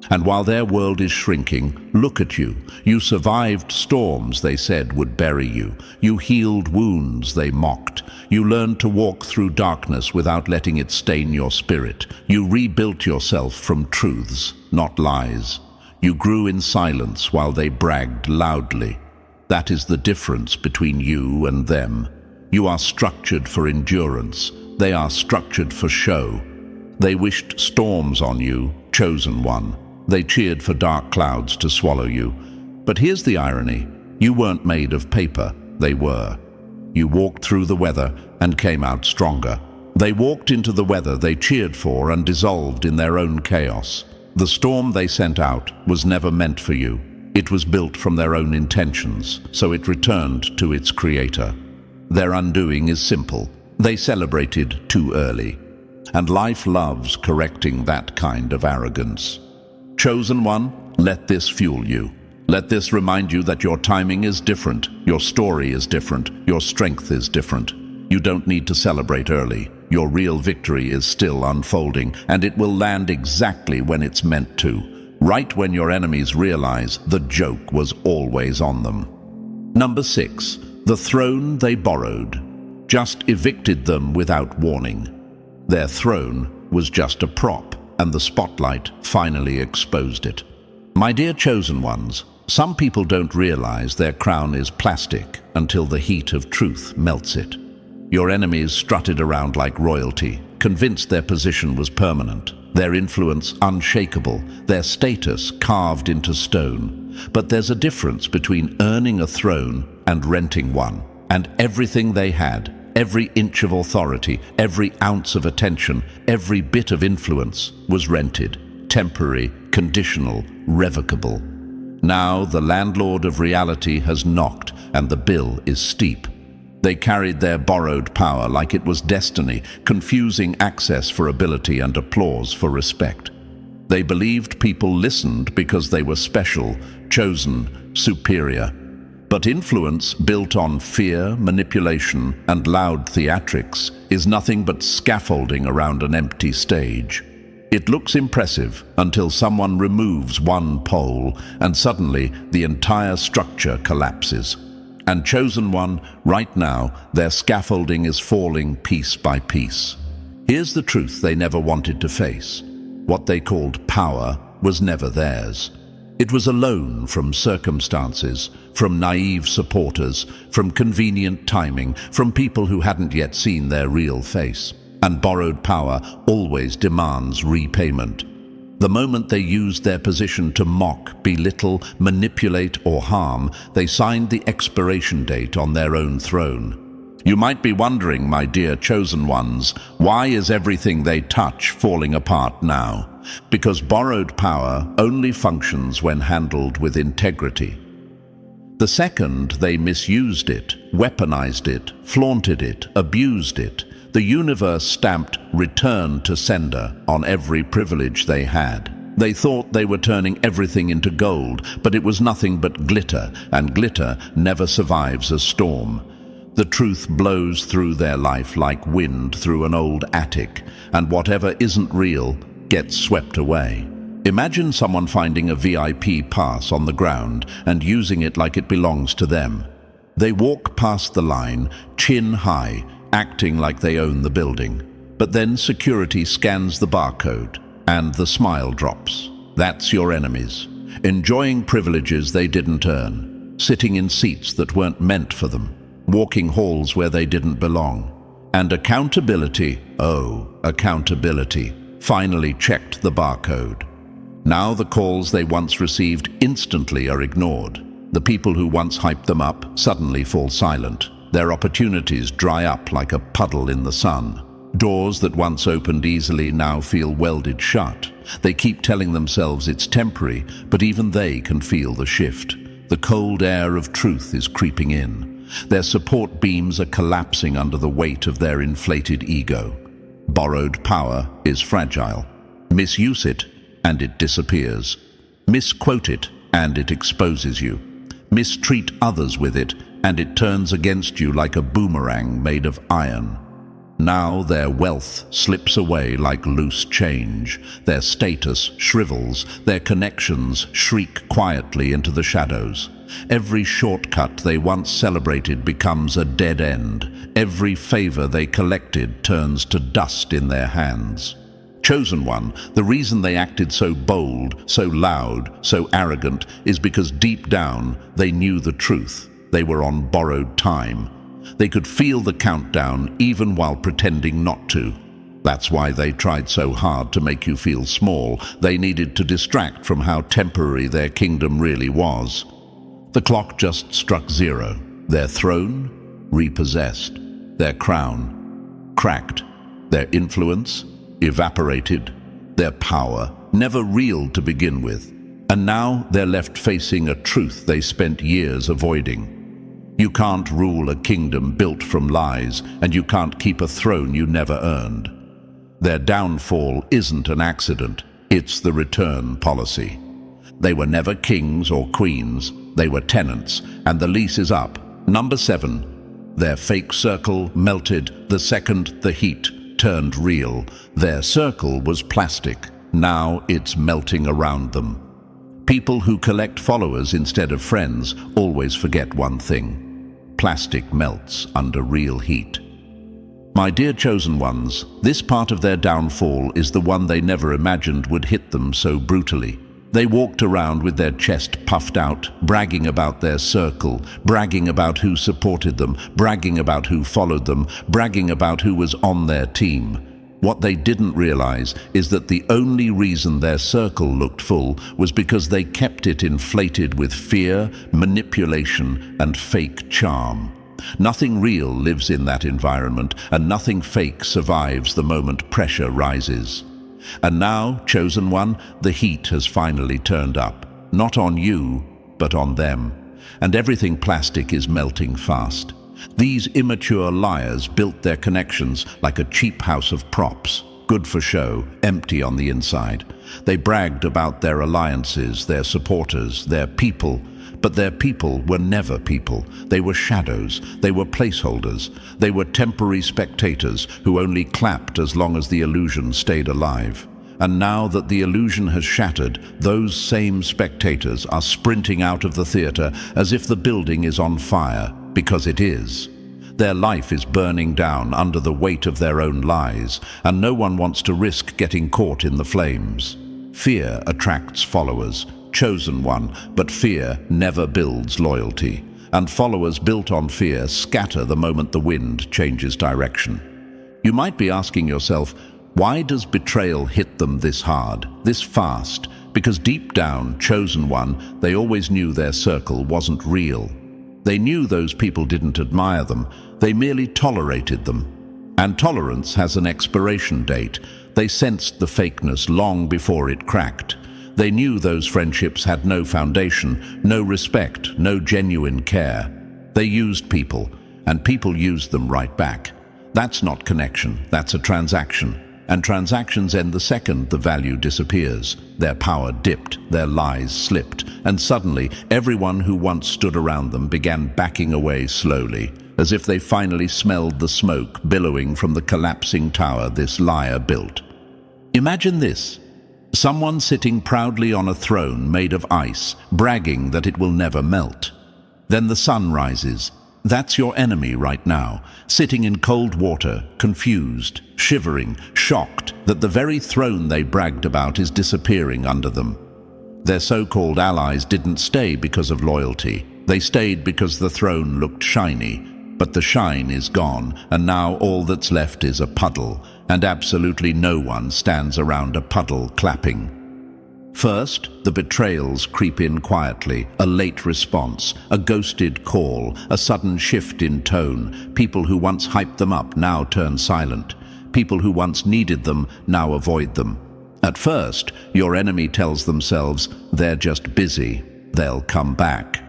And while their world is shrinking, look at you. You survived storms they said would bury you. You healed wounds they mocked. You learned to walk through darkness without letting it stain your spirit. You rebuilt yourself from truths, not lies. You grew in silence while they bragged loudly. That is the difference between you and them. You are structured for endurance. They are structured for show. They wished storms on you, chosen one. They cheered for dark clouds to swallow you. But here's the irony. You weren't made of paper. They were. You walked through the weather and came out stronger. They walked into the weather they cheered for and dissolved in their own chaos. The storm they sent out was never meant for you. It was built from their own intentions, so it returned to its creator. Their undoing is simple. They celebrated too early. And life loves correcting that kind of arrogance. Chosen one, let this fuel you. Let this remind you that your timing is different, your story is different, your strength is different. You don't need to celebrate early. Your real victory is still unfolding, and it will land exactly when it's meant to, right when your enemies realize the joke was always on them. Number 6. The throne they borrowed. Just evicted them without warning. Their throne was just a prop, and the spotlight finally exposed it. My dear chosen ones, some people don't realize their crown is plastic until the heat of truth melts it. Your enemies strutted around like royalty, convinced their position was permanent, their influence unshakable, their status carved into stone. But there's a difference between earning a throne and renting one, and everything they had, every inch of authority, every ounce of attention, every bit of influence was rented, temporary, conditional, revocable. Now the landlord of reality has knocked, and the bill is steep. They carried their borrowed power like it was destiny, confusing access for ability and applause for respect. They believed people listened because they were special, chosen, superior. But influence built on fear, manipulation, and loud theatrics is nothing but scaffolding around an empty stage. It looks impressive until someone removes one pole, and suddenly the entire structure collapses. And chosen one, right now, their scaffolding is falling piece by piece. Here's the truth they never wanted to face. What they called power was never theirs. It was a loan from circumstances, from naive supporters, from convenient timing, from people who hadn't yet seen their real face. And borrowed power always demands repayment. The moment they used their position to mock, belittle, manipulate, or harm, they signed the expiration date on their own throne. You might be wondering, my dear chosen ones, why is everything they touch falling apart now? Because borrowed power only functions when handled with integrity. The second they misused it, weaponized it, flaunted it, abused it, the universe stamped "return to sender" on every privilege they had. They thought they were turning everything into gold, but it was nothing but glitter, and glitter never survives a storm. The truth blows through their life like wind through an old attic, and whatever isn't real gets swept away. Imagine someone finding a VIP pass on the ground and using it like it belongs to them. They walk past the line, chin high, acting like they own the building. But then security scans the barcode, and the smile drops. That's your enemies, enjoying privileges they didn't earn, sitting in seats that weren't meant for them, walking halls where they didn't belong. And accountability, oh, accountability, finally checked the barcode. Now the calls they once received instantly are ignored. The people who once hyped them up suddenly fall silent. Their opportunities dry up like a puddle in the sun. Doors that once opened easily now feel welded shut. They keep telling themselves it's temporary, but even they can feel the shift. The cold air of truth is creeping in. Their support beams are collapsing under the weight of their inflated ego. Borrowed power is fragile. Misuse it, and it disappears. Misquote it, and it exposes you. Mistreat others with it, and it turns against you like a boomerang made of iron. Now their wealth slips away like loose change, their status shrivels, their connections shriek quietly into the shadows. Every shortcut they once celebrated becomes a dead end. Every favor they collected turns to dust in their hands. Chosen One, the reason they acted so bold, so loud, so arrogant is because deep down they knew the truth. They were on borrowed time. They could feel the countdown even while pretending not to. That's why they tried so hard to make you feel small. They needed to distract from how temporary their kingdom really was. The clock just struck 0. Their throne repossessed. Their crown cracked. Their influence evaporated. Their power never real to begin with. And now they're left facing a truth they spent years avoiding. You can't rule a kingdom built from lies, and you can't keep a throne you never earned. Their downfall isn't an accident, it's the return policy. They were never kings or queens, they were tenants, and the lease is up. Number 7. Their fake circle melted the second the heat turned real. Their circle was plastic, now it's melting around them. People who collect followers instead of friends always forget one thing. Plastic melts under real heat. My dear chosen ones, this part of their downfall is the one they never imagined would hit them so brutally. They walked around with their chest puffed out, bragging about their circle, bragging about who supported them, bragging about who followed them, bragging about who was on their team. What they didn't realize is that the only reason their circle looked full was because they kept it inflated with fear, manipulation, and fake charm. Nothing real lives in that environment, and nothing fake survives the moment pressure rises. And now, chosen one, the heat has finally turned up. Not on you, but on them. And everything plastic is melting fast. These immature liars built their connections like a cheap house of props, good for show, empty on the inside. They bragged about their alliances, their supporters, their people, but their people were never people. They were shadows, they were placeholders, they were temporary spectators who only clapped as long as the illusion stayed alive. And now that the illusion has shattered, those same spectators are sprinting out of the theater as if the building is on fire. Because it is. Their life is burning down under the weight of their own lies, and no one wants to risk getting caught in the flames. Fear attracts followers, chosen one, but fear never builds loyalty. And followers built on fear scatter the moment the wind changes direction. You might be asking yourself, why does betrayal hit them this hard, this fast? Because deep down, chosen one, they always knew their circle wasn't real. They knew those people didn't admire them, they merely tolerated them. And tolerance has an expiration date. They sensed the fakeness long before it cracked. They knew those friendships had no foundation, no respect, no genuine care. They used people, and people used them right back. That's not connection, that's a transaction. And transactions end the second the value disappears. Their power dipped, their lies slipped, and suddenly everyone who once stood around them began backing away slowly, as if they finally smelled the smoke billowing from the collapsing tower this liar built. Imagine this. Someone sitting proudly on a throne made of ice, bragging that it will never melt. Then the sun rises. That's your enemy right now, sitting in cold water, confused, shivering, shocked that the very throne they bragged about is disappearing under them. Their so-called allies didn't stay because of loyalty. They stayed because the throne looked shiny, but the shine is gone, and now all that's left is a puddle, and absolutely no one stands around a puddle clapping. First, the betrayals creep in quietly, a late response, a ghosted call, a sudden shift in tone. People who once hyped them up now turn silent. People who once needed them now avoid them. At first, your enemy tells themselves they're just busy, they'll come back.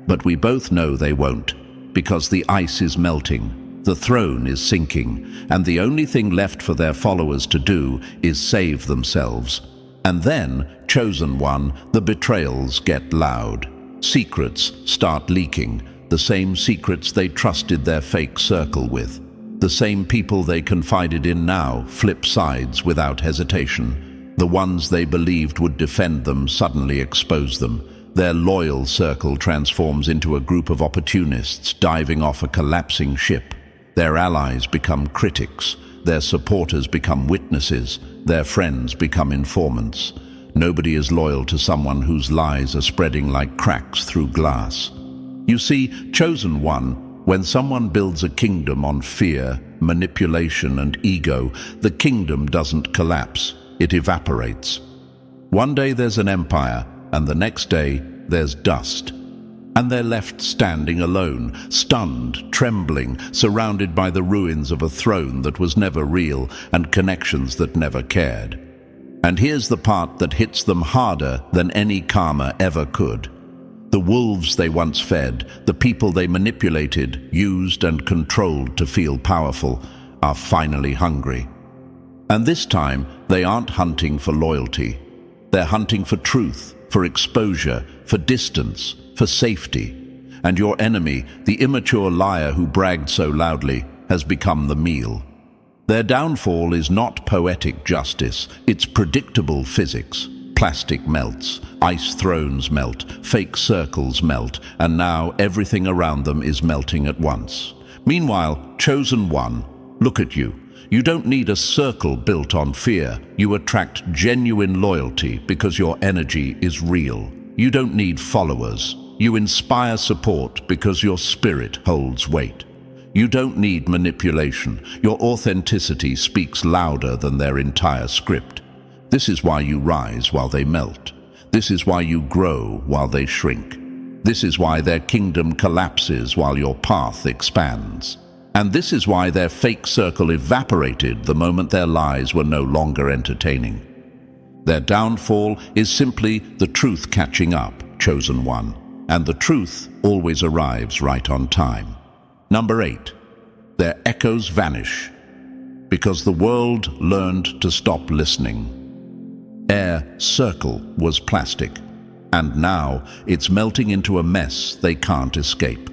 But we both know they won't, because the ice is melting, the throne is sinking, and the only thing left for their followers to do is save themselves. And then, chosen one, the betrayals get loud. Secrets start leaking. the same secrets they trusted their fake circle with. The same people they confided in now flip sides without hesitation. The ones they believed would defend them suddenly expose them. Their loyal circle transforms into a group of opportunists diving off a collapsing ship. Their allies become critics. Their supporters become witnesses. Their friends become informants. Nobody is loyal to someone whose lies are spreading like cracks through glass. You see, Chosen One, when someone builds a kingdom on fear, manipulation, and ego, the kingdom doesn't collapse, it evaporates. One day there's an empire, and the next day there's dust. And they're left standing alone, stunned, trembling, surrounded by the ruins of a throne that was never real and connections that never cared. And here's the part that hits them harder than any karma ever could. The wolves they once fed, the people they manipulated, used and controlled to feel powerful, are finally hungry. And this time, they aren't hunting for loyalty. They're hunting for truth, for exposure, for distance, for safety. And your enemy, the immature liar who bragged so loudly, has become the meal. Their downfall is not poetic justice, it's predictable physics. Plastic melts, ice thrones melt, fake circles melt, and now everything around them is melting at once. Meanwhile, Chosen One, look at you. You don't need a circle built on fear. You attract genuine loyalty because your energy is real. You don't need followers. You inspire support because your spirit holds weight. You don't need manipulation. Your authenticity speaks louder than their entire script. This is why you rise while they melt. This is why you grow while they shrink. This is why their kingdom collapses while your path expands. And this is why their fake circle evaporated the moment their lies were no longer entertaining. Their downfall is simply the truth catching up, Chosen One. And the truth always arrives right on time. Number 8. Their echoes vanish because the world learned to stop listening. Air circle was plastic, and now it's melting into a mess they can't escape.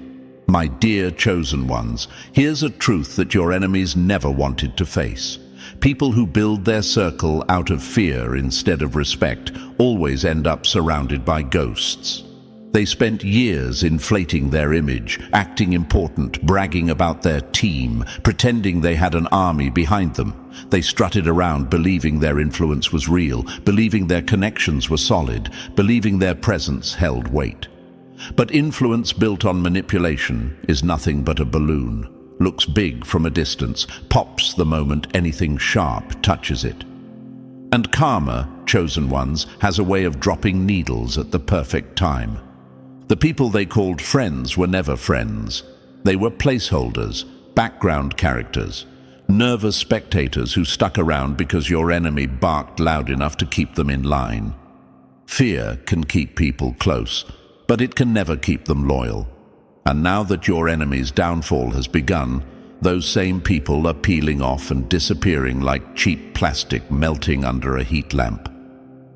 My dear Chosen Ones, here's a truth that your enemies never wanted to face. People who build their circle out of fear instead of respect always end up surrounded by ghosts. They spent years inflating their image, acting important, bragging about their team, pretending they had an army behind them. They strutted around believing their influence was real, believing their connections were solid, believing their presence held weight. But influence built on manipulation is nothing but a balloon. Looks big from a distance, pops the moment anything sharp touches it. And karma, Chosen Ones, has a way of dropping needles at the perfect time. The people they called friends were never friends. They were placeholders, background characters, nervous spectators who stuck around because your enemy barked loud enough to keep them in line. Fear can keep people close, but it can never keep them loyal. And now that your enemy's downfall has begun, those same people are peeling off and disappearing like cheap plastic melting under a heat lamp.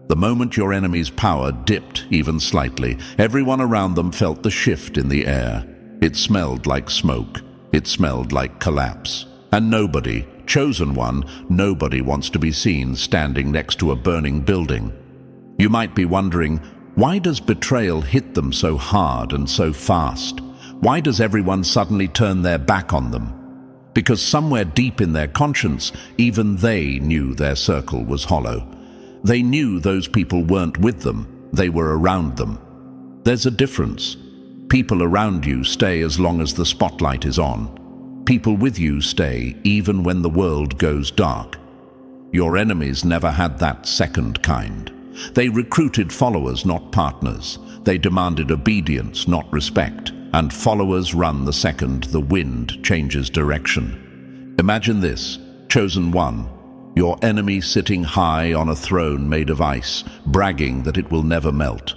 The moment your enemy's power dipped even slightly, everyone around them felt the shift in the air. It smelled like smoke. It smelled like collapse. And nobody, Chosen One, nobody wants to be seen standing next to a burning building. You might be wondering, why does betrayal hit them so hard and so fast? Why does everyone suddenly turn their back on them? Because somewhere deep in their conscience, even they knew their circle was hollow. They knew those people weren't with them, they were around them. There's a difference. People around you stay as long as the spotlight is on. People with you stay even when the world goes dark. Your enemies never had that second kind. They recruited followers, not partners. They demanded obedience, not respect. And followers run the second the wind changes direction. Imagine this, Chosen One. Your enemy sitting high on a throne made of ice, bragging that it will never melt,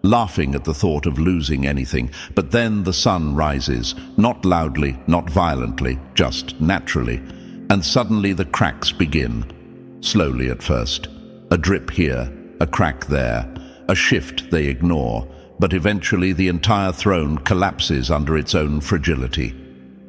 laughing at the thought of losing anything. But then the sun rises, not loudly, not violently, just naturally, and suddenly the cracks begin. Slowly at first. A drip here, a crack there, a shift they ignore. but eventually the entire throne collapses under its own fragility.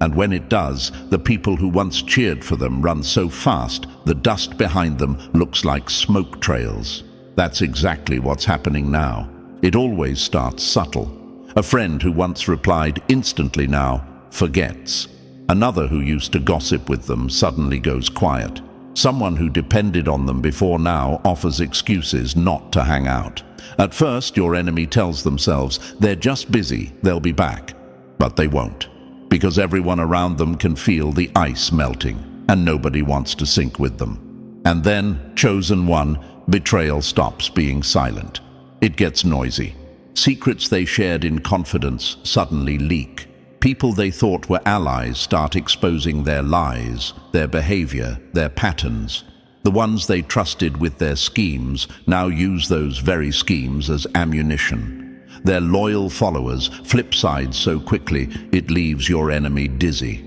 And when it does, the people who once cheered for them run so fast, the dust behind them looks like smoke trails. That's exactly what's happening now. It always starts subtle. A friend who once replied instantly now forgets. Another who used to gossip with them suddenly goes quiet. Someone who depended on them before now offers excuses not to hang out. At first, your enemy tells themselves they're just busy, they'll be back. But they won't, because everyone around them can feel the ice melting, and nobody wants to sink with them. And then, chosen one, betrayal stops being silent. It gets noisy. Secrets they shared in confidence suddenly leak. People they thought were allies start exposing their lies, their behavior, their patterns. The ones they trusted with their schemes now use those very schemes as ammunition. Their loyal followers flip sides so quickly it leaves your enemy dizzy.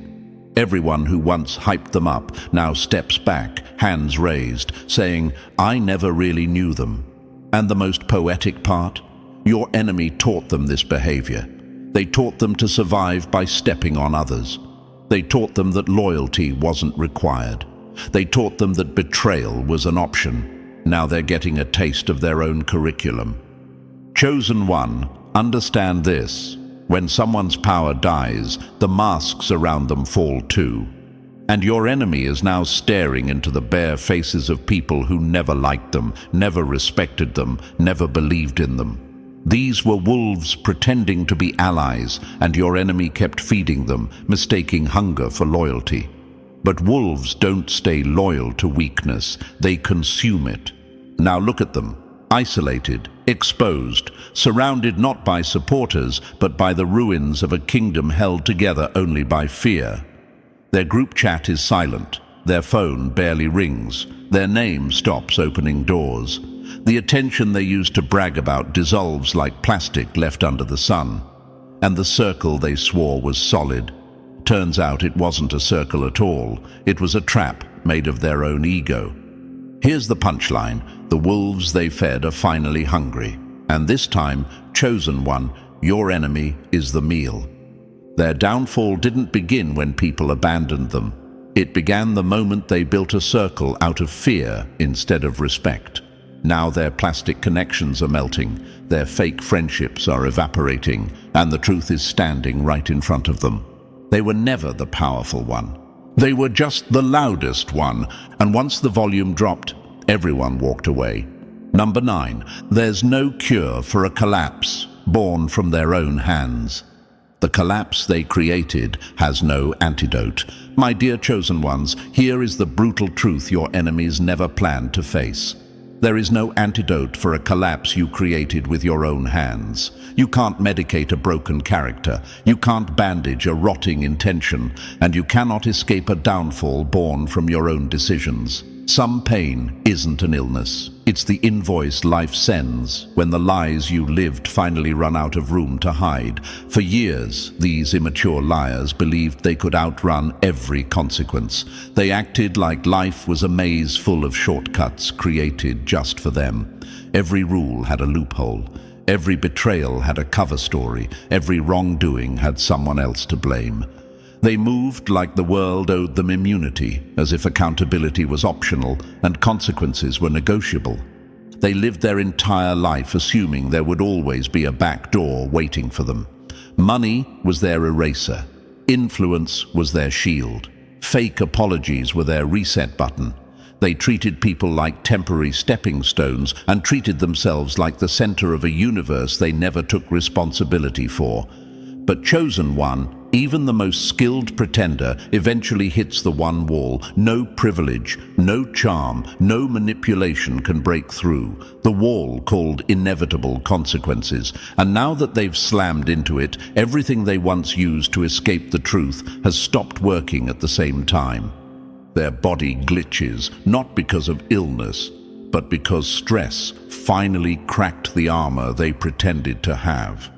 Everyone who once hyped them up now steps back, hands raised, saying, "I never really knew them." And the most poetic part? Your enemy taught them this behavior. They taught them to survive by stepping on others. They taught them that loyalty wasn't required. They taught them that betrayal was an option. Now they're getting a taste of their own curriculum. Chosen one, understand this. When someone's power dies, the masks around them fall too. And your enemy is now staring into the bare faces of people who never liked them, never respected them, never believed in them. These were wolves pretending to be allies, and your enemy kept feeding them, mistaking hunger for loyalty. But wolves don't stay loyal to weakness, they consume it. Now look at them, isolated, exposed, surrounded not by supporters, but by the ruins of a kingdom held together only by fear. Their group chat is silent, their phone barely rings, their name stops opening doors. The attention they used to brag about dissolves like plastic left under the sun. And the circle they swore was solid. Turns out it wasn't a circle at all. It was a trap made of their own ego. Here's the punchline. The wolves they fed are finally hungry. And this time, chosen one, your enemy is the meal. Their downfall didn't begin when people abandoned them. It began the moment they built a circle out of fear instead of respect. Now their plastic connections are melting, their fake friendships are evaporating, and the truth is standing right in front of them. They were never the powerful one. They were just the loudest one, and once the volume dropped, everyone walked away. Number 9, there's no cure for a collapse born from their own hands. The collapse they created has no antidote. My dear chosen ones, here is the brutal truth your enemies never planned to face. There is no antidote for a collapse you created with your own hands. You can't medicate a broken character, you can't bandage a rotting intention, and you cannot escape a downfall born from your own decisions. Some pain isn't an illness. It's the invoice life sends when the lies you lived finally run out of room to hide. For years, these immature liars believed they could outrun every consequence. They acted like life was a maze full of shortcuts created just for them. Every rule had a loophole. Every betrayal had a cover story. Every wrongdoing had someone else to blame. They moved like the world owed them immunity, as if accountability was optional and consequences were negotiable. They lived their entire life assuming there would always be a back door waiting for them. Money was their eraser. Influence was their shield. Fake apologies were their reset button. They treated people like temporary stepping stones and treated themselves like the center of a universe they never took responsibility for. But chosen one, even the most skilled pretender, eventually hits the one wall. No privilege, no charm, no manipulation can break through. The wall called inevitable consequences. And now that they've slammed into it, everything they once used to escape the truth has stopped working at the same time. Their body glitches, not because of illness, but because stress finally cracked the armor they pretended to have.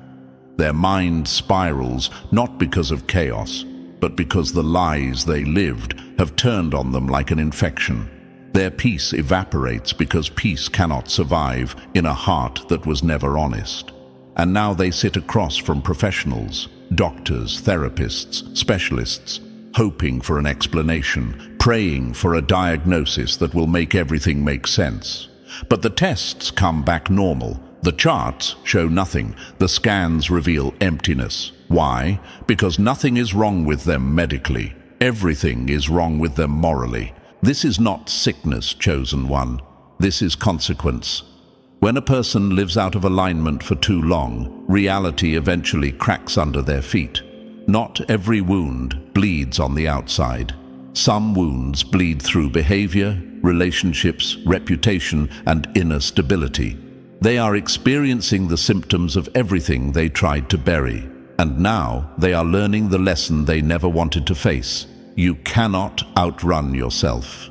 Their mind spirals, not because of chaos, but because the lies they lived have turned on them like an infection. Their peace evaporates because peace cannot survive in a heart that was never honest. and now they sit across from professionals, doctors, therapists, specialists, hoping for an explanation, praying for a diagnosis that will make everything make sense. But the tests come back normal. The charts show nothing. The scans reveal emptiness. Why? Because nothing is wrong with them medically. Everything is wrong with them morally. This is not sickness, chosen one. This is consequence. When a person lives out of alignment for too long, reality eventually cracks under their feet. Not every wound bleeds on the outside. Some wounds bleed through behavior, relationships, reputation, and inner stability. They are experiencing the symptoms of everything they tried to bury, and now they are learning the lesson they never wanted to face. You cannot outrun yourself.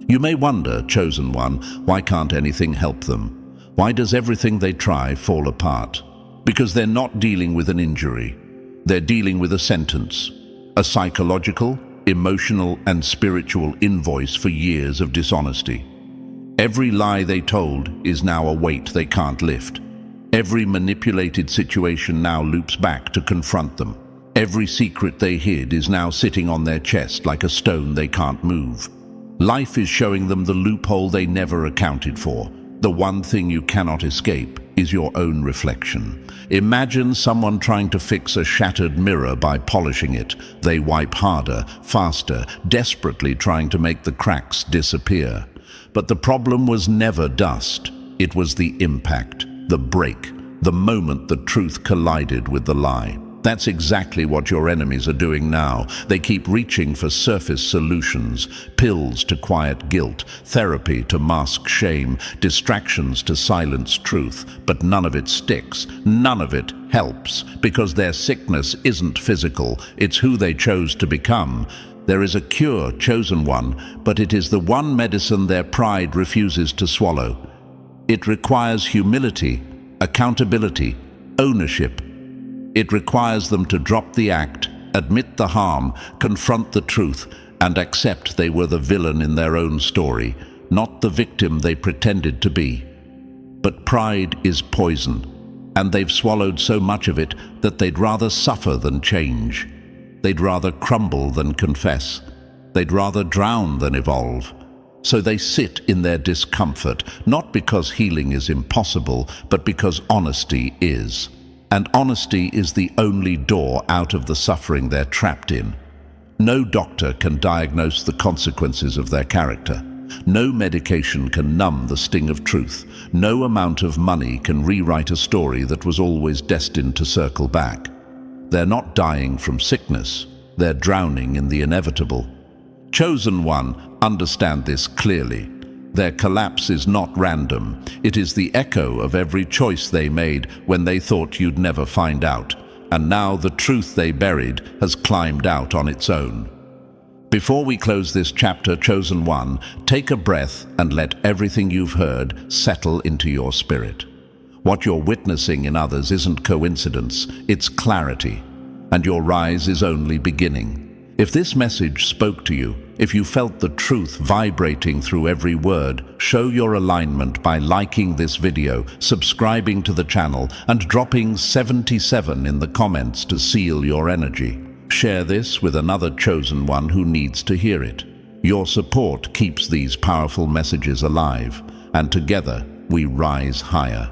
You may wonder, chosen one, why can't anything help them? Why does everything they try fall apart? Because they're not dealing with an injury. They're dealing with a sentence, a psychological, emotional, and spiritual invoice for years of dishonesty. Every lie they told is now a weight they can't lift. Every manipulated situation now loops back to confront them. Every secret they hid is now sitting on their chest like a stone they can't move. Life is showing them the loophole they never accounted for. The one thing you cannot escape is your own reflection. Imagine someone trying to fix a shattered mirror by polishing it. They wipe harder, faster, desperately trying to make the cracks disappear. But the problem was never dust. It was the impact, the break, the moment the truth collided with the lie. That's exactly what your enemies are doing now. They keep reaching for surface solutions, pills to quiet guilt, therapy to mask shame, distractions to silence truth. But none of it sticks. None of it helps, because their sickness isn't physical. It's who they chose to become. There is a cure, chosen one, but it is the one medicine their pride refuses to swallow. It requires humility, accountability, ownership. It requires them to drop the act, admit the harm, confront the truth, and accept they were the villain in their own story, not the victim they pretended to be. But pride is poison, and they've swallowed so much of it that they'd rather suffer than change. They'd rather crumble than confess. They'd rather drown than evolve. So they sit in their discomfort, not because healing is impossible, but because honesty is. And honesty is the only door out of the suffering they're trapped in. No doctor can diagnose the consequences of their character. No medication can numb the sting of truth. No amount of money can rewrite a story that was always destined to circle back. They're not dying from sickness. They're drowning in the inevitable. Chosen one, understand this clearly. Their collapse is not random. It is the echo of every choice they made when they thought you'd never find out. And now the truth they buried has climbed out on its own. Before we close this chapter, chosen one, take a breath and let everything you've heard settle into your spirit. What you're witnessing in others isn't coincidence, it's clarity. And your rise is only beginning. If this message spoke to you, if you felt the truth vibrating through every word, show your alignment by liking this video, subscribing to the channel, and dropping 77 in the comments to seal your energy. Share this with another chosen one who needs to hear it. Your support keeps these powerful messages alive, and together we rise higher.